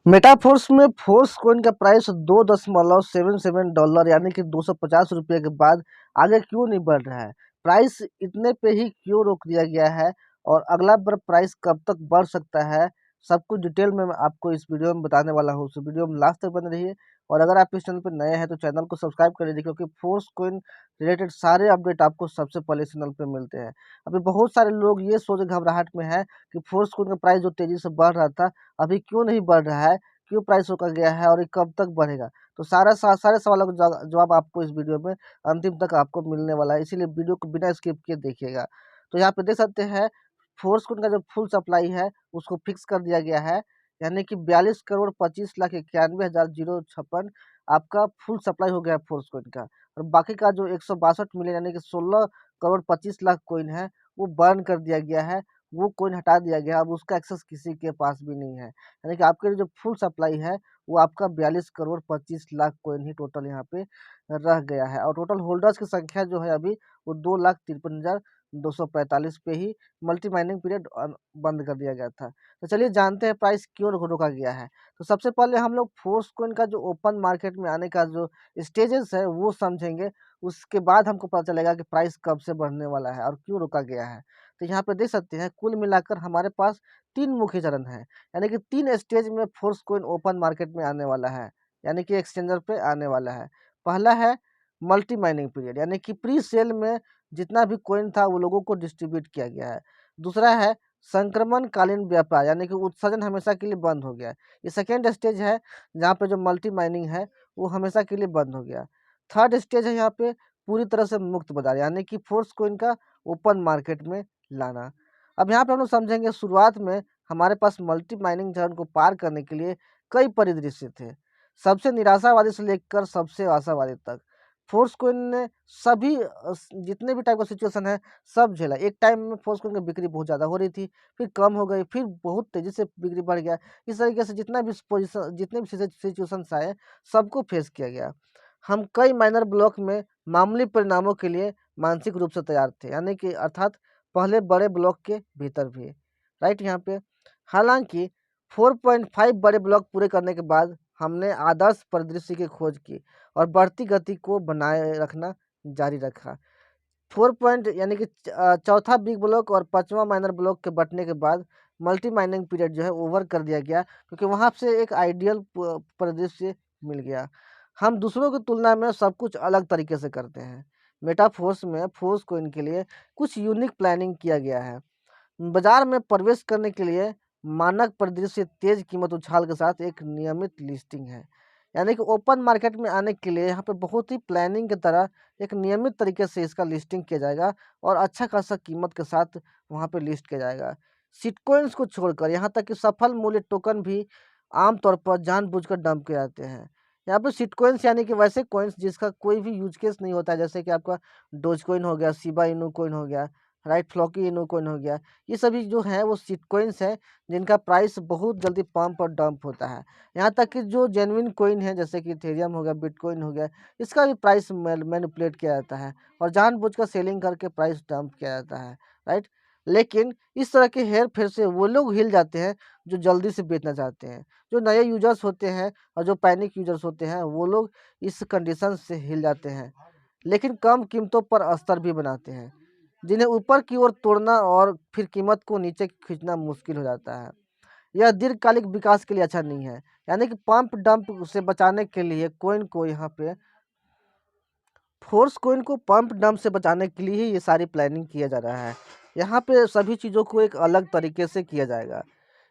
Metaphors में force coin का price 2.77 dollar यानी कि 250 रुपये के बाद आगे क्यों नहीं बढ़ रहा है। प्राइस इतने पे ही क्यों रोक दिया गया है और अगला बार प्राइस कब तक बढ़ सकता है, सब कुछ डिटेल में मैं आपको इस वीडियो में बताने वाला हूँ। तो वीडियो में लास्ट तक बने रहिए और अगर आप इस चैनल पर नए हैं तो चैनल को सब्सक्राइब कर लीजिए, क्योंकि फोर्स कॉइन रिलेटेड सारे अपडेट आपको सबसे पहले चैनल पर मिलते हैं। अभी बहुत सारे लोग ये सोच घबराहट में है कि फोर्स कॉइन का प्राइस जो तेजी से बढ़ रहा था अभी क्यों नहीं बढ़ रहा है, क्यों प्राइस रोका गया है और ये कब तक बढ़ेगा। तो सारे सवालों का जवाब आपको इस वीडियो में अंतिम तक आपको मिलने वाला है, इसीलिए वीडियो को बिना स्किप किए देखिएगा। तो यहाँ पे देख सकते हैं फोर्स कॉइन का जो फुल सप्लाई है उसको फिक्स कर दिया गया है, यानी कि 42 करोड़ 25 लाख 91 हजार 056 आपका फुल सप्लाई हो गया है फोर्स कॉइन का। और बाकी का जो 162 मिलियन यानी कि 16 करोड़ 25 लाख कॉइन है वो बर्न कर दिया गया है, वो कॉइन हटा दिया गया है। अब उसका एक्सेस किसी के पास भी नहीं है, यानी कि आपके जो फुल सप्लाई है वो आपका 42 करोड़ 25 लाख कॉइन ही टोटल यहाँ पे रह गया है। और टोटल होल्डर्स की संख्या जो है अभी वो 2,53,245 पे ही मल्टी माइनिंग पीरियड बंद कर दिया गया था। तो चलिए जानते हैं प्राइस क्यों रोका गया है। तो सबसे पहले हम लोग फोर्स कॉइन का जो ओपन मार्केट में आने का जो स्टेजेस है वो समझेंगे, उसके बाद हमको पता चलेगा कि प्राइस कब से बढ़ने वाला है और क्यों रोका गया है। तो यहाँ पे देख सकते हैं कुल मिलाकर हमारे पास 3 मुख्य चरण हैं, यानी कि 3 स्टेज में फोर्स कॉइन ओपन मार्केट में आने वाला है, यानी कि एक्सचेंजर पे आने वाला है। पहला है मल्टी माइनिंग पीरियड, यानी कि प्री सेल में जितना भी कॉइन था वो लोगों को डिस्ट्रीब्यूट किया गया है। दूसरा है संक्रमणकालीन व्यापार, यानी कि उत्सर्जन हमेशा के लिए बंद हो गया। ये सेकेंड स्टेज है जहाँ पे जो मल्टी माइनिंग है वो हमेशा के लिए बंद हो गया। थर्ड स्टेज है यहाँ पे पूरी तरह से मुक्त बाजार, यानी कि फोर्स कॉइन का ओपन मार्केट में लाना। अब यहाँ पे हम लोग समझेंगे शुरुआत में हमारे पास मल्टी माइनिंग चरण को पार करने के लिए कई परिदृश्य थे, सबसे निराशावादी से लेकर सबसे आशावादी तक। फोर्स कॉइन ने सभी जितने भी टाइप का सिचुएशन है सब झेला। एक टाइम में फोर्स कॉइन की बिक्री बहुत ज़्यादा हो रही थी, फिर कम हो गई, फिर बहुत तेज़ी से बिक्री बढ़ गया। इस तरीके से जितना भी पोजिशन जितने भी सिचुएशंस आए सबको फेस किया गया। हम कई माइनर ब्लॉक में मामूली परिणामों के लिए मानसिक रूप से तैयार थे, यानी कि अर्थात पहले बड़े ब्लॉक के भीतर भी, राइट। यहाँ पे हालांकि 4.5 बड़े ब्लॉक पूरे करने के बाद हमने आदर्श परिदृश्य की खोज की और बढ़ती गति को बनाए रखना जारी रखा। 4 पॉइंट यानी कि चौथा बिग ब्लॉक और पांचवा माइनर ब्लॉक के बंटने के बाद मल्टी माइनिंग पीरियड जो है ओवर कर दिया गया, क्योंकि वहां से एक आइडियल परिदृश्य मिल गया। हम दूसरों की तुलना में सब कुछ अलग तरीके से करते हैं। मेटाफोर्स में फोर्स कॉइन के लिए कुछ यूनिक प्लानिंग किया गया है। बाजार में प्रवेश करने के लिए मानक परिदृश्य तेज कीमत उछाल के साथ एक नियमित लिस्टिंग है, यानी कि ओपन मार्केट में आने के लिए यहाँ पे बहुत ही प्लानिंग की तरह एक नियमित तरीके से इसका लिस्टिंग किया जाएगा और अच्छा खासा कीमत के साथ वहाँ पे लिस्ट किया जाएगा। सिटकॉइंस को छोड़कर यहाँ तक कि सफल मूल्य टोकन भी आमतौर पर जानबूझकर डंप किए जाते हैं। यहाँ पे सिटकॉइंस यानी कि वैसे कॉइन्स जिसका कोई भी यूज केस नहीं होता है, जैसे कि आपका डोज कॉइन हो गया, शिबा इनू कॉइन हो गया, राइट, फ्लॉकी इनू कॉइन हो गया। ये सभी जो है वो सिटकॉइंस है जिनका प्राइस बहुत जल्दी पंप और डंप होता है। यहाँ तक कि जो जेन्युइन कॉइन है जैसे कि इथेरियम हो गया, बिटकॉइन हो गया, इसका भी प्राइस मैनिपुलेट किया जाता है और जानबूझकर सेलिंग करके प्राइस डंप किया जाता है, राइट। लेकिन इस तरह के हेर फेर से वो लोग हिल जाते हैं जो जल्दी से बेचना चाहते हैं। जो नए यूजर्स होते हैं और जो पैनिक यूजर्स होते हैं वो लोग इस कंडीशन से हिल जाते हैं, लेकिन कम कीमतों पर अस्तर भी बनाते हैं, जिन्हें ऊपर की ओर तोड़ना और फिर कीमत को नीचे खींचना मुश्किल हो जाता है। यह दीर्घकालिक विकास के लिए अच्छा नहीं है, यानी कि पंप डंप से बचाने के लिए कोइन को यहाँ पे फोर्स कॉइन को पंप डंप से बचाने के लिए ही ये सारी प्लानिंग किया जा रहा है। यहाँ पे सभी चीज़ों को एक अलग तरीके से किया जाएगा।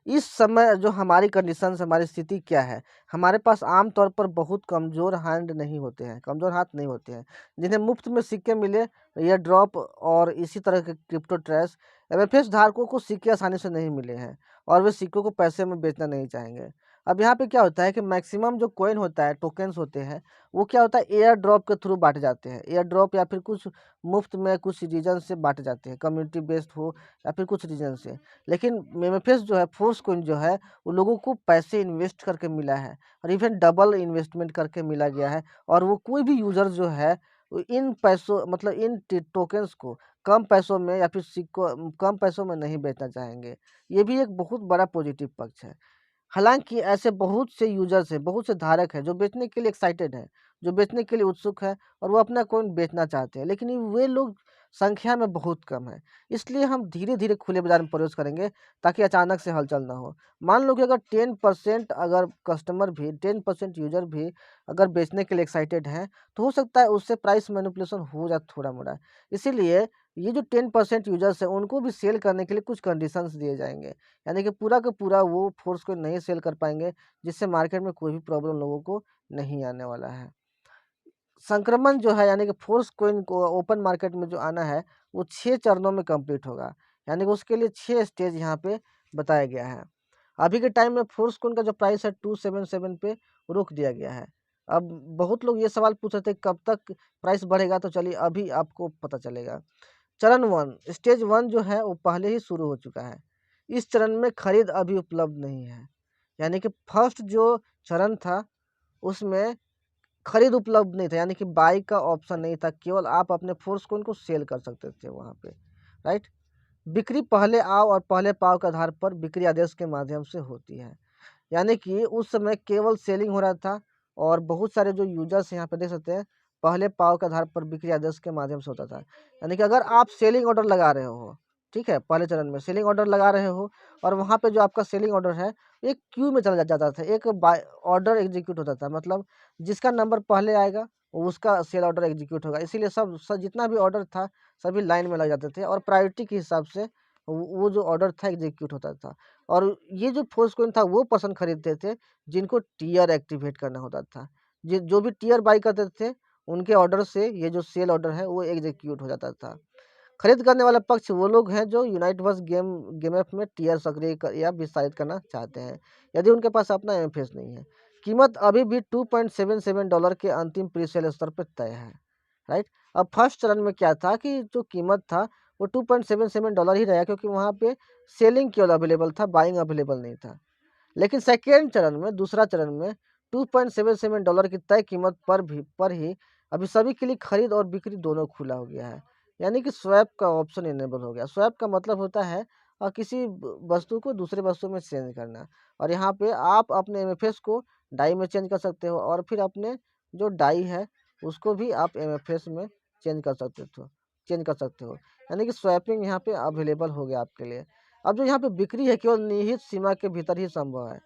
इस समय जो हमारी कंडीशंस, हमारी स्थिति क्या है, हमारे पास आमतौर पर बहुत कमज़ोर हैंड नहीं होते हैं, कमज़ोर हाथ नहीं होते हैं, जिन्हें मुफ्त में सिक्के मिले, एयर ड्रॉप और इसी तरह के क्रिप्टो ट्रैश एमएफएस धारकों को सिक्के आसानी से नहीं मिले हैं और वे सिक्कों को पैसे में बेचना नहीं चाहेंगे। अब यहाँ पे क्या होता है कि मैक्सिमम जो कॉइन होता है, टोकन्स होते हैं, वो क्या होता है एयर ड्रॉप के थ्रू बांटे जाते हैं। एयर ड्रॉप या फिर कुछ मुफ्त में कुछ रीजन से बांटे जाते हैं, कम्युनिटी बेस्ड हो या फिर कुछ रीजन से। लेकिन एमएफएस जो है, फोर्स कॉइन जो है, वो लोगों को पैसे इन्वेस्ट करके मिला है और इवन डबल इन्वेस्टमेंट करके मिला गया है। और वो कोई भी यूजर जो है वो इन पैसों मतलब इन टोकन्स को कम पैसों में या फिर सिक्कों कम पैसों में नहीं बेचना चाहेंगे। ये भी एक बहुत बड़ा पॉजिटिव पक्ष है। हालाँकि ऐसे बहुत से यूज़र्स हैं, बहुत से धारक हैं जो बेचने के लिए एक्साइटेड हैं, जो बेचने के लिए उत्सुक हैं और वो अपना कॉइन बेचना चाहते हैं, लेकिन वे लोग संख्या में बहुत कम हैं। इसलिए हम धीरे-धीरे खुले बाज़ार में प्रवेश करेंगे ताकि अचानक से हलचल ना हो। मान लो कि अगर 10% अगर कस्टमर भी 10% यूज़र भी अगर बेचने के लिए एक्साइटेड हैं, तो हो सकता है उससे प्राइस मैनिपुलेशन हो जाए थोड़ा-मोड़ा। इसीलिए ये जो 10% यूज़र्स हैं, उनको भी सेल करने के लिए कुछ कंडीशंस दिए जाएँगे। यानी कि पूरा का पूरा वो फ़ोर्स को नहीं सेल कर पाएँगे, जिससे मार्केट में कोई भी प्रॉब्लम लोगों को नहीं आने वाला है। संक्रमण जो है यानी कि फ़ोर्स कोइन को ओपन मार्केट में जो आना है, वो 6 चरणों में कंप्लीट होगा। यानी कि उसके लिए 6 स्टेज यहाँ पे बताया गया है। अभी के टाइम में फ़ोर्स कोइन का जो प्राइस है 277 पे रोक दिया गया है। अब बहुत लोग ये सवाल पूछ रहे थे कब तक प्राइस बढ़ेगा, तो चलिए अभी आपको पता चलेगा। चरण 1 स्टेज 1 जो है वो पहले ही शुरू हो चुका है। इस चरण में खरीद अभी उपलब्ध नहीं है। यानी कि फर्स्ट जो चरण था उसमें खरीद उपलब्ध नहीं था, यानी कि बाय का ऑप्शन नहीं था, केवल आप अपने फ़ोर्स को उनको सेल कर सकते थे वहाँ पे, राइट? बिक्री पहले आओ और पहले पाओ के आधार पर बिक्री आदेश के माध्यम से होती है। यानी कि उस समय केवल सेलिंग हो रहा था और बहुत सारे जो यूज़र्स यहाँ पे देख सकते हैं, पहले पाव के आधार पर बिक्री आदेश के माध्यम से होता था। यानी कि अगर आप सेलिंग ऑर्डर लगा रहे हो, ठीक है? पहले चरण में सेलिंग ऑर्डर लगा रहे हो और वहाँ पे जो आपका सेलिंग ऑर्डर है, एक क्यू में चला जाता था, एक बाय ऑर्डर एग्ज़ीक्यूट होता था। मतलब जिसका नंबर पहले आएगा, उसका सेल ऑर्डर एग्ज़ीक्यूट होगा। इसीलिए सब जितना भी ऑर्डर था, सभी लाइन में लग जाते थे और प्रायोरिटी के हिसाब से वो जो ऑर्डर था एग्ज़ीक्यूट होता था। और ये जो फ़ोर्स कॉइन था वो पर्सन खरीदते थे जिनको टियर एक्टिवेट करना होता था। जो भी टियर बाय करते थे उनके ऑर्डर से ये जो सेल ऑर्डर है वो एग्ज़ीक्यूट हो जाता था। खरीद करने वाला पक्ष वो लोग हैं जो यूनाइटवर्स गेम ऐप में टियर सक्रिय या विस्तारित करना चाहते हैं, यदि उनके पास अपना एमएफएस नहीं है। कीमत अभी भी $2.77 के अंतिम प्री-सेल स्तर पर तय है, राइट? अब फर्स्ट चरण में क्या था कि जो कीमत था वो $2.77 ही रहा, क्योंकि वहाँ पे सेलिंग केवल अवेलेबल था, बाइंग अवेलेबल नहीं था। लेकिन सेकेंड चरण में, दूसरा चरण में $2.77 की तय कीमत पर ही अभी सभी के लिए खरीद और बिक्री दोनों खुला हो गया है। यानी कि स्वैप का ऑप्शन इनेबल हो गया। स्वैप का मतलब होता है किसी वस्तु को दूसरे वस्तु में चेंज करना। और यहाँ पे आप अपने एमएफएस को डाई में चेंज कर सकते हो और फिर अपने जो डाई है उसको भी आप एमएफएस में चेंज कर सकते हो चेंज कर सकते हो। यानी कि स्वैपिंग यहाँ पे अवेलेबल हो गया आपके लिए। अब जो यहाँ पे बिक्री है केवल निहित सीमा के भीतर ही संभव है।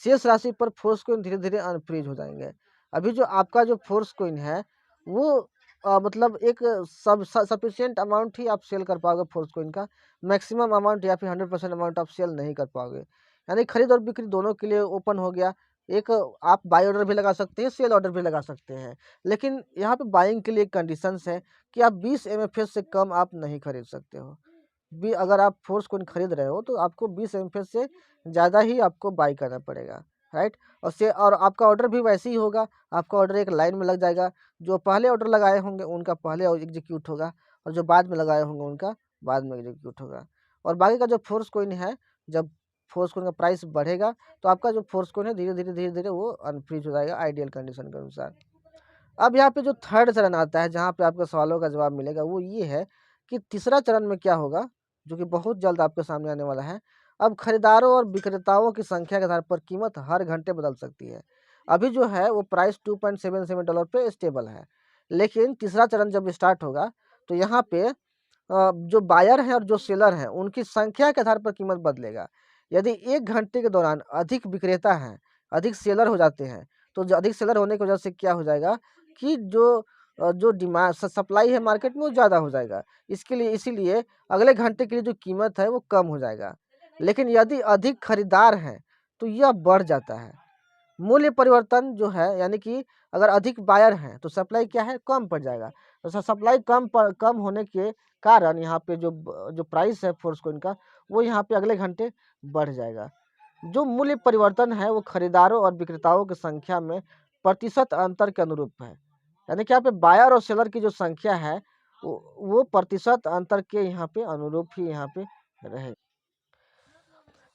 शेष राशि पर फोर्स कोइन धीरे-धीरे अनफ्रीज हो जाएँगे। अभी जो आपका जो फोर्स कोइन है वो मतलब एक सब सफिशिएंट अमाउंट ही आप सेल कर पाओगे फोर्स कोइन का। मैक्सिमम अमाउंट या फिर 100% अमाउंट आप सेल नहीं कर पाओगे। यानी खरीद और बिक्री दोनों के लिए ओपन हो गया। एक आप बाय ऑर्डर भी लगा सकते हैं, सेल ऑर्डर भी लगा सकते हैं। लेकिन यहाँ पे बाइंग के लिए एक कंडीशंस है कि आप 20 एमएफएस से कम आप नहीं खरीद सकते हो। भी अगर आप फोर्स कोइन खरीद रहे हो तो आपको 20 एमएफएस से ज़्यादा ही आपको बाय करना पड़ेगा, राइट? और आपका ऑर्डर भी वैसे ही होगा, आपका ऑर्डर एक लाइन में लग जाएगा। जो पहले ऑर्डर लगाए होंगे उनका पहले एग्जीक्यूट होगा और जो बाद में लगाए होंगे उनका बाद में एग्जीक्यूट होगा। और बाकी का जो फोर्स कोइन है, जब फोर्स कोइन का प्राइस बढ़ेगा तो आपका जो फोर्स कोइन है धीरे-धीरे वो अनफ्रीज हो जाएगा आइडियल कंडीशन के अनुसार। अब यहाँ पे जो थर्ड चरण आता है जहाँ पे आपके सवालों का जवाब मिलेगा वो ये है कि तीसरा चरण में क्या होगा, जो कि बहुत जल्द आपके सामने आने वाला है। अब खरीदारों और विक्रेताओं की संख्या के आधार पर कीमत हर घंटे बदल सकती है। अभी जो है वो प्राइस $2.77 पे स्टेबल है। लेकिन तीसरा चरण जब स्टार्ट होगा तो यहाँ पे जो बायर हैं और जो सेलर हैं उनकी संख्या के आधार पर कीमत बदलेगा। यदि 1 घंटे के दौरान अधिक विक्रेता हैं, अधिक सेलर हो जाते हैं, तो जो अधिक सेलर होने की वजह से क्या हो जाएगा कि जो डिमांड सप्लाई है मार्केट में वो ज़्यादा हो जाएगा। इसीलिए अगले घंटे के लिए जो कीमत है वो कम हो जाएगा। लेकिन यदि अधिक खरीदार हैं, तो यह बढ़ जाता है। मूल्य परिवर्तन जो है यानी कि अगर अधिक बायर हैं तो सप्लाई क्या है कम पड़ जाएगा। तो सप्लाई कम होने के कारण यहाँ पे जो प्राइस है फोर्स कोइन का वो यहाँ पे अगले घंटे बढ़ जाएगा। जो मूल्य परिवर्तन है वो खरीदारों और विक्रेताओं की संख्या में प्रतिशत अंतर के अनुरूप है। यानी कि यहाँ पे बायर और सेलर की जो संख्या है वो प्रतिशत अंतर के यहाँ पे अनुरूप ही यहाँ पे रहे।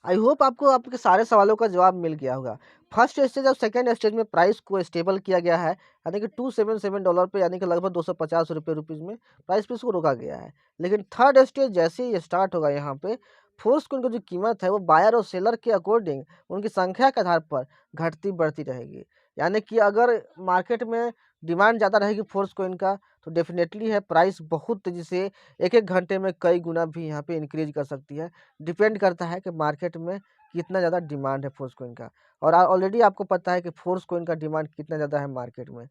आई होप आपको आपके सारे सवालों का जवाब मिल गया होगा। फर्स्ट स्टेज और सेकंड स्टेज में प्राइस को स्टेबल किया गया है, यानी कि $277 पे, यानी कि लगभग ₹250 रुपीज़ में प्राइस पे इसको रोका गया है। लेकिन थर्ड स्टेज जैसे ही स्टार्ट होगा यहाँ पे फोर्स कोइन की जो कीमत है वो बायर और सेलर के अकॉर्डिंग उनकी संख्या के आधार पर घटती बढ़ती रहेगी। यानी कि अगर मार्केट में डिमांड ज़्यादा रहेगी फोर्स कोइन का, तो डेफ़िनेटली है प्राइस बहुत तेज़ी से 1-1 घंटे में कई गुना भी यहाँ पे इंक्रीज़ कर सकती है। डिपेंड करता है कि मार्केट में कितना ज़्यादा डिमांड है फोर्स कोइन का, और ऑलरेडी आपको पता है कि फोर्स कोइन का डिमांड कितना ज़्यादा है मार्केट में।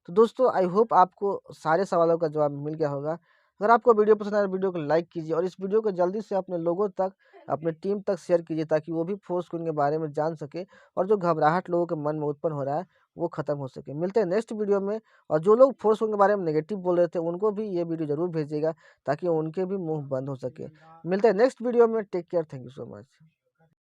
तो दोस्तों आई होप आपको सारे सवालों का जवाब मिल गया होगा। अगर आपको वीडियो पसंद आया तो वीडियो को लाइक कीजिए और इस वीडियो को जल्दी से अपने लोगों तक, अपने टीम तक शेयर कीजिए, ताकि वो भी फोर्स कोइन के बारे में जान सके और जो घबराहट लोगों के मन में उत्पन्न हो रहा है वो खत्म हो सके। मिलते हैं नेक्स्ट वीडियो में, और जो लोग फोर्स कोइन के बारे में नेगेटिव बोल रहे थे उनको भी ये वीडियो ज़रूर भेजिएगा ताकि उनके भी मुँह बंद हो सके। मिलते हैं नेक्स्ट वीडियो में, take care, thank you so much.